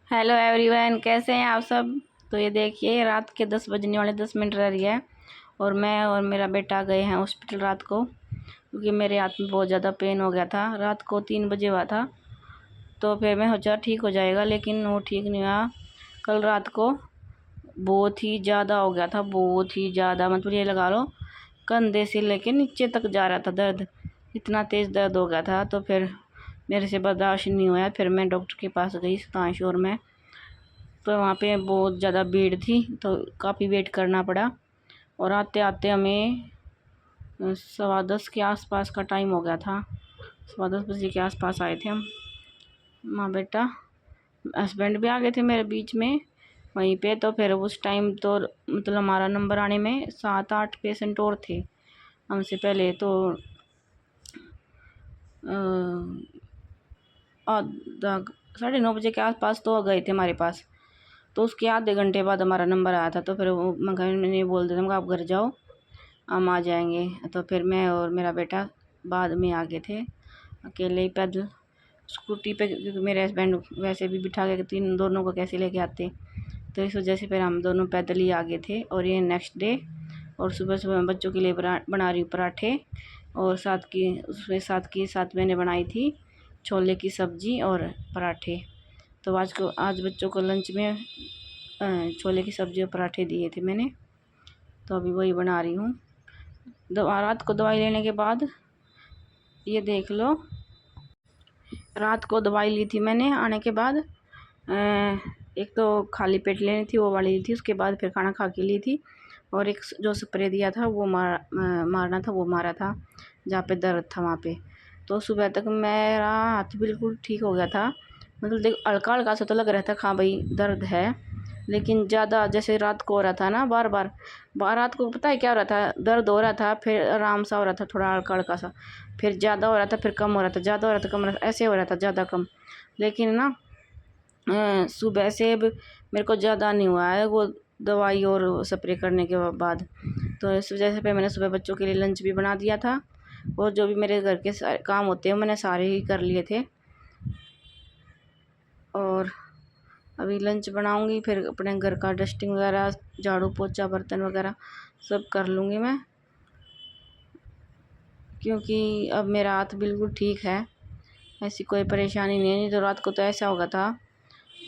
Hello everyone, कैसे हैं आप सब। तो ये देखिए, रात के 10 बजने वाले 10 मिनट रह रही है और मैं और मेरा बेटा गए हैं हॉस्पिटल रात को, क्योंकि मेरे हाथ में बहुत ज़्यादा पेन हो गया था। रात को 3 बजे हुआ था, तो फिर मैं सोचा ठीक हो जाएगा, लेकिन वो ठीक नहीं हुआ। कल रात को बहुत ही ज़्यादा हो गया था, बहुत ही ज़्यादा, मतलब ये लगा लो कंधे से लेके नीचे तक जा रहा था दर्द, इतना तेज़ दर्द हो गया था। तो फिर मेरे से बर्दाश्त नहीं हुआ, फिर मैं डॉक्टर के पास गई सुल्तानशोर में। तो वहाँ पे बहुत ज़्यादा भीड़ थी, तो काफ़ी वेट करना पड़ा और आते आते हमें 10:15 के आसपास का टाइम हो गया था। 10:15 के आसपास आए थे हम, माँ बेटा। हस्बैंड भी आ गए थे मेरे बीच में वहीं पे। तो फिर उस टाइम तो मतलब हमारा नंबर आने में 7-8 पेशेंट और थे हमसे पहले। तो आधा 9:30 बजे के आसपास तो गए थे हमारे पास। तो उसके आधे घंटे बाद हमारा नंबर आया था। तो फिर वो मैंने बोल दिया था, आप घर जाओ, हम आ जाएंगे। तो फिर मैं और मेरा बेटा बाद में आ गए थे, अकेले ही पैदल स्कूटी पे, क्योंकि मेरे हस्बैंड वैसे भी बिठा के तीन दोनों को कैसे लेके आते। तो इस वजह से फिर हम दोनों पैदल ही आ गए थे। और ये नेक्स्ट डे, और सुबह सुबह मैं बच्चों के लिए बना रही हूँ पराठे, और साथ मैंने बनाई थी छोले की सब्ज़ी और पराठे। तो आज बच्चों को लंच में छोले की सब्ज़ी और पराठे दिए थे मैंने। तो अभी वही बना रही हूँ। रात को दवाई लेने के बाद ये देख लो, रात को दवाई ली थी मैंने आने के बाद। एक तो खाली पेट लेनी थी, वो वाली ली थी। उसके बाद फिर खाना खा के ली थी, और एक जो स्प्रे दिया था वो मारना था, वो मारा था जहाँ पे दर्द था वहाँ पे। तो सुबह तक मेरा हाथ बिल्कुल ठीक हो गया था, मतलब देख हल्का हल्का सा तो लग रहा था, हाँ भाई दर्द है, लेकिन ज़्यादा जैसे रात को हो रहा था ना, बार बार रात को पता है क्या हो रहा था, दर्द हो रहा था, फिर आराम सा हो रहा था, थोड़ा हल्का हल्का सा, फिर ज़्यादा हो रहा था, फिर कम हो रहा था, ज़्यादा हो रहा था, कम हो रहा था, ऐसे हो रहा था, ज़्यादा कम। लेकिन ना सुबह से अब मेरे को ज़्यादा नहीं हुआ है वो दवाई और स्प्रे करने के बाद। तो इस वजह से फिर मैंने सुबह बच्चों के लिए लंच भी बना दिया था, और जो भी मेरे घर के सारे काम होते हैं मैंने सारे ही कर लिए थे। और अभी लंच बनाऊंगी, फिर अपने घर का डस्टिंग वगैरह, झाड़ू पोछा, बर्तन वगैरह सब कर लूँगी मैं, क्योंकि अब मेरा हाथ बिल्कुल ठीक है, ऐसी कोई परेशानी नहीं है। नहीं तो रात को तो ऐसा होगा था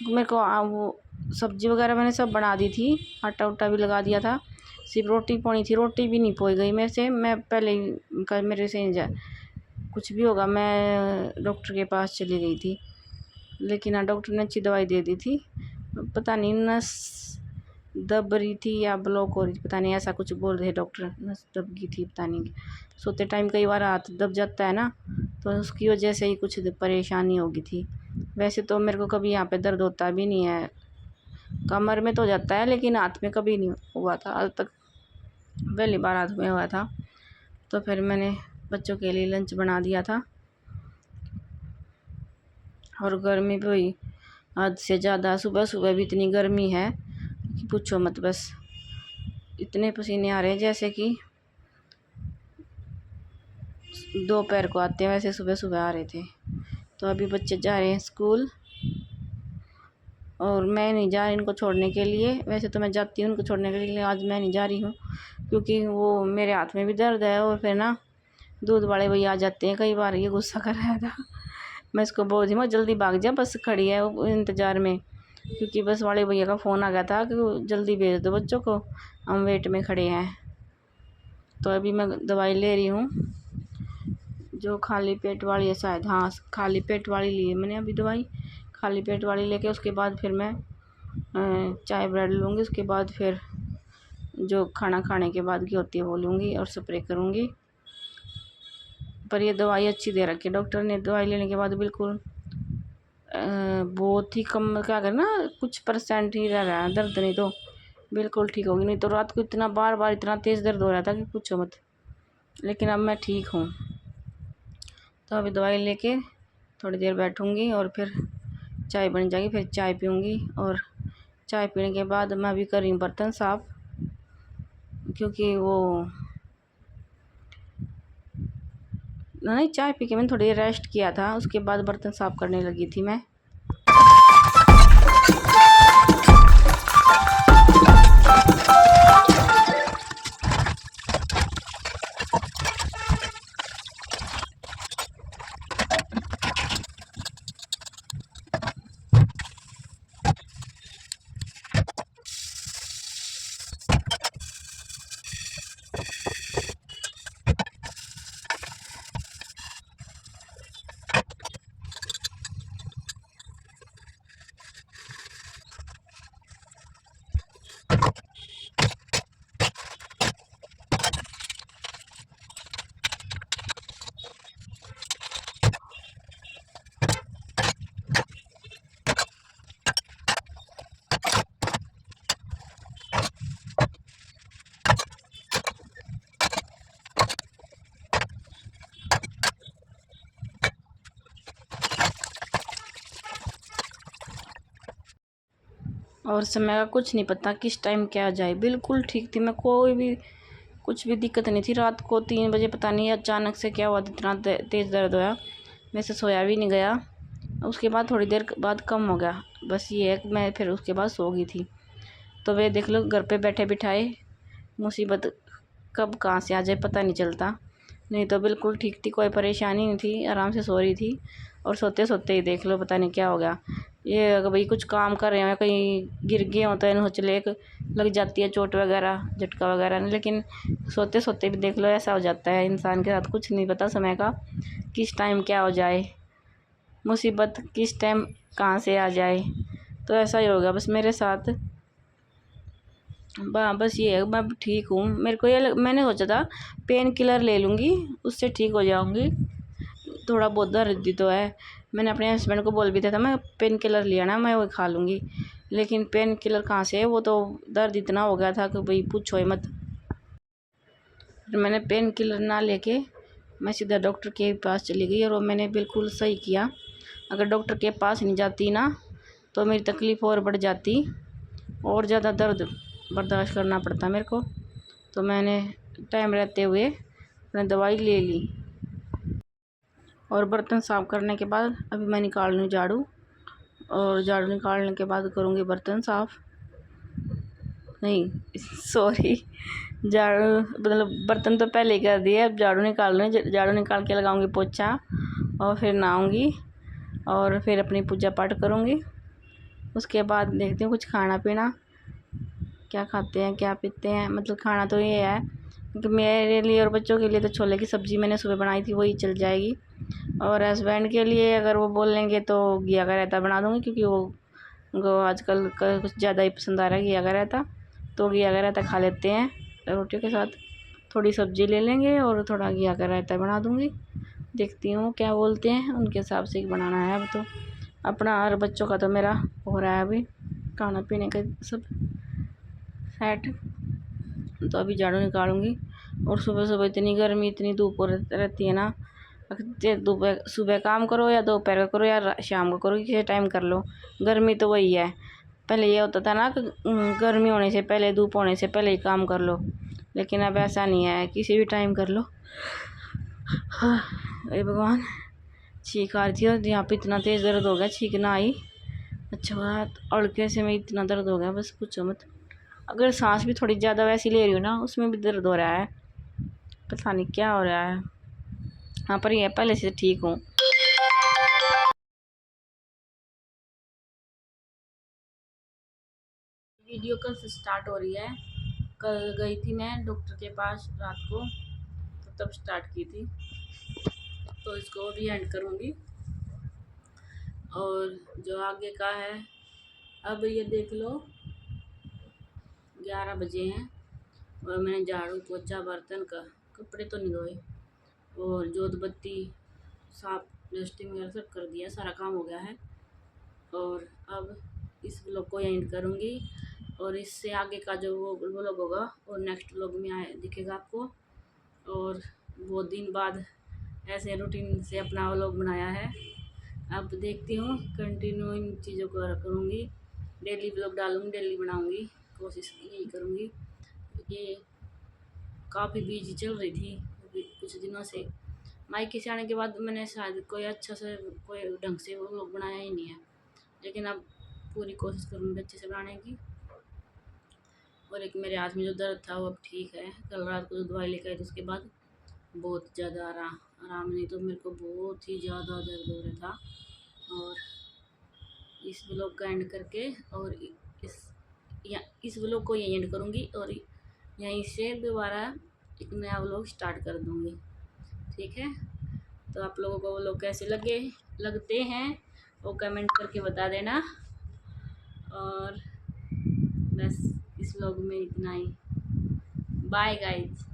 मेरे को। वो सब्ज़ी वगैरह मैंने सब बना दी थी, आटा उटा भी लगा दिया था, सिर्फ रोटी पोनी थी, रोटी भी नहीं पोई गई मेरे से। मैं पहले ही कल मेरे से कुछ भी होगा, मैं डॉक्टर के पास चली गई थी, लेकिन हाँ डॉक्टर ने अच्छी दवाई दे दी थी। पता नहीं नस दब रही थी या ब्लॉक हो रही थी, पता नहीं ऐसा कुछ बोल रहे डॉक्टर, नस दब गई थी, पता नहीं। सोते टाइम कई बार हाथ दब जाता है ना, तो उसकी वजह से ही कुछ परेशानी हो गई थी। वैसे तो मेरे को कभी यहाँ पे दर्द होता भी नहीं है, कमर में तो हो जाता है, लेकिन हाथ में कभी नहीं हुआ था आज तक, पहली बार हाथ में हुआ था। तो फिर मैंने बच्चों के लिए लंच बना दिया था, और गर्मी भी हुई हद से ज़्यादा। सुबह सुबह भी इतनी गर्मी है कि पूछो मत, बस इतने पसीने आ रहे हैं जैसे कि दोपहर को आते हैं, वैसे सुबह सुबह आ रहे थे। तो अभी बच्चे जा रहे हैं स्कूल, और मैं नहीं जा रही इनको छोड़ने के लिए। वैसे तो मैं जाती हूँ उनको छोड़ने के लिए, आज मैं नहीं जा रही हूँ, क्योंकि वो मेरे हाथ में भी दर्द है, और फिर ना दूध वाले भैया आ जाते हैं, कई बार ये गुस्सा कर रहा था। मैं इसको बोल दी, मैं जल्दी भाग जा, बस खड़ी है वो इंतज़ार में, क्योंकि बस वाले भैया का फ़ोन आ गया था कि जल्दी भेज दो बच्चों को, हम वेट में खड़े हैं। तो अभी मैं दवाई ले रही हूँ, जो खाली पेट वाली है शायद, हाँ खाली पेट वाली ली है मैंने अभी दवाई। खाली पेट वाली लेके उसके बाद फिर मैं चाय ब्रेड लूँगी, उसके बाद फिर जो खाना खाने के बाद की होती है वो लूँगी और स्प्रे करूँगी। पर ये दवाई अच्छी दे रखी है डॉक्टर ने, दवाई लेने के बाद बिल्कुल बहुत ही कम, क्या करें ना, कुछ परसेंट ही रह रहा है दर्द, नहीं तो बिल्कुल ठीक होगी। नहीं तो रात को इतना बार बार इतना तेज़ दर्द हो रहा था कि पूछो मत, लेकिन अब मैं ठीक हूँ। तो अभी दवाई लेके थोड़ी देर बैठूँगी, और फिर चाय बन जाएगी, फिर चाय पीऊँगी, और चाय पीने के बाद मैं अभी कर रही हूँ बर्तन साफ़, क्योंकि वो नहीं, चाय पी के मैंने थोड़ी देर रेस्ट किया था, उसके बाद बर्तन साफ़ करने लगी थी मैं। और समय का कुछ नहीं पता किस टाइम क्या आ जाए। बिल्कुल ठीक थी मैं, कोई भी कुछ भी दिक्कत नहीं थी। रात को 3 बजे पता नहीं अचानक से क्या हुआ, इतना तेज़ दर्द हुआ, मेरे से सोया भी नहीं गया। उसके बाद थोड़ी देर बाद कम हो गया। बस ये है कि मैं फिर उसके बाद सो गई थी। तो वे देख लो, घर पे बैठे बिठाए मुसीबत कब कहाँ से आ जाए पता नहीं चलता। नहीं तो बिल्कुल ठीक थी, कोई परेशानी नहीं थी, आराम से सो रही थी। और सोते सोते ही देख लो पता नहीं क्या हो गया। ये अगर भाई कुछ काम कर रहे हैं, कहीं गिर गए होते हैं, चले लग जाती है चोट वगैरह, झटका वगैरह। लेकिन सोते सोते भी देख लो ऐसा हो जाता है इंसान के साथ। कुछ नहीं पता समय का किस टाइम क्या हो जाए, मुसीबत किस टाइम कहाँ से आ जाए। तो ऐसा ही होगा बस मेरे साथ। बस ये है, मैं ठीक हूँ। मेरे को ये मैंने सोचा था पेन किलर ले लूँगी, उससे ठीक हो जाऊँगी। थोड़ा बहुत दर्द तो है। मैंने अपने हस्बैंड को बोल भी दिया था मैं पेन किलर लिया ना, मैं वो खा लूँगी। लेकिन पेन किलर कहाँ से है, वो तो दर्द इतना हो गया था कि भाई पूछो ही मत। फिर मैंने पेन किलर ना लेके मैं सीधा डॉक्टर के पास चली गई, और वो मैंने बिल्कुल सही किया। अगर डॉक्टर के पास नहीं जाती ना तो मेरी तकलीफ़ और बढ़ जाती, और ज़्यादा दर्द बर्दाश्त करना पड़ता मेरे को। तो मैंने टाइम रहते हुए अपनी दवाई ले ली। और बर्तन साफ़ करने के बाद अभी मैं निकाल लूँ झाड़ू, और झाड़ू निकालने के बाद करूँगी बर्तन साफ़। नहीं सॉरी, झाड़ू मतलब बर्तन तो पहले ही कर दिए, अब झाड़ू निकाल लूँ। झाड़ू निकाल के लगाऊँगी पोछा, और फिर नहाऊँगी, और फिर अपनी पूजा पाठ करूँगी। उसके बाद देखती हूँ कुछ खाना पीना क्या खाते हैं क्या पीते हैं। मतलब खाना तो ये है कि मेरे लिए और बच्चों के लिए तो छोले की सब्ज़ी मैंने सुबह बनाई थी, वही चल जाएगी। और हस्बैंड के लिए अगर वो बोल लेंगे तो घिया का रायता बना दूँगी, क्योंकि वो आजकल का कुछ ज़्यादा ही पसंद आ रहा है घिया का रायता। तो घिया का रायता खा लेते हैं रोटी के साथ। थोड़ी सब्ज़ी ले लेंगे और थोड़ा घिया का रायता बना दूँगी। देखती हूँ क्या बोलते हैं, उनके हिसाब से ही बनाना है। अब तो अपना और बच्चों का तो मेरा हो रहा है अभी खाना पीने का सब सेट। तो अभी झाड़ू निकालूंगी। और सुबह सुबह इतनी गर्मी, इतनी धूप रहती है ना। दोपहर सुबह काम करो या दोपहर का करो या शाम को करो, किसी टाइम कर लो, गर्मी तो वही है। पहले ये होता था ना कि गर्मी होने से पहले, धूप होने से पहले ही काम कर लो। लेकिन अब ऐसा नहीं है, किसी भी टाइम कर लो। हाँ अरे भगवान, छींक आ रही थी और यहाँ पे इतना तेज़ दर्द हो गया, छींक ना आई। अच्छा बात, अड़के से में इतना दर्द हो गया बस पूछो मत। अगर सांस भी थोड़ी ज़्यादा वैसी ले रही हूँ ना, उसमें भी दर्द हो रहा है, पता नहीं क्या हो रहा है। हाँ पर ये पहले से ठीक हूँ। वीडियो कल से स्टार्ट हो रही है। कल गई थी मैं डॉक्टर के पास रात को, तो तब स्टार्ट की थी। तो इसको भी एंड करूँगी। और जो आगे का है, अब ये देख लो 11 बजे हैं, और मैंने झाड़ू पोछा बर्तन का, कपड़े तो नहीं धोए, और जोत बत्ती साफ डस्टिंग वगैरह सब कर दिया, सारा काम हो गया है। और अब इस व्लॉग को एंड करूँगी, और इससे आगे का जो वो व्लॉग होगा और नेक्स्ट व्लॉग में आए दिखेगा आपको। और बहुत दिन बाद ऐसे रूटीन से अपना व्लॉग बनाया है। अब देखती हूँ कंटिन्यू इन चीज़ों को करूँगी, डेली व्लॉग डालूँगी, डेली बनाऊँगी, कोशिश यही करूँगी। ये काफ़ी बिजी चल रही थी कुछ दिनों से। मायके से आने के बाद मैंने शायद कोई अच्छा से कोई ढंग से व्लॉग बनाया ही नहीं है। लेकिन अब पूरी कोशिश करूँगी अच्छे से बनाने की। और एक मेरे हाथ में जो दर्द था वो अब ठीक है। कल रात को जो दवाई लेकर आई थी उसके बाद बहुत ज़्यादा आराम नहीं तो मेरे को बहुत ही ज़्यादा दर्द हो रहा था। और इस व्लॉग का एंड करके, और इस व्लॉग को यहीं एंड करूँगी, और यहीं से दोबारा एक नया व्लॉग स्टार्ट कर दूँगी। ठीक है, तो आप लोगों को वो लोग कैसे लगते हैं वो कमेंट करके बता देना। और बस इस व्लॉग में इतना ही। Bye guys.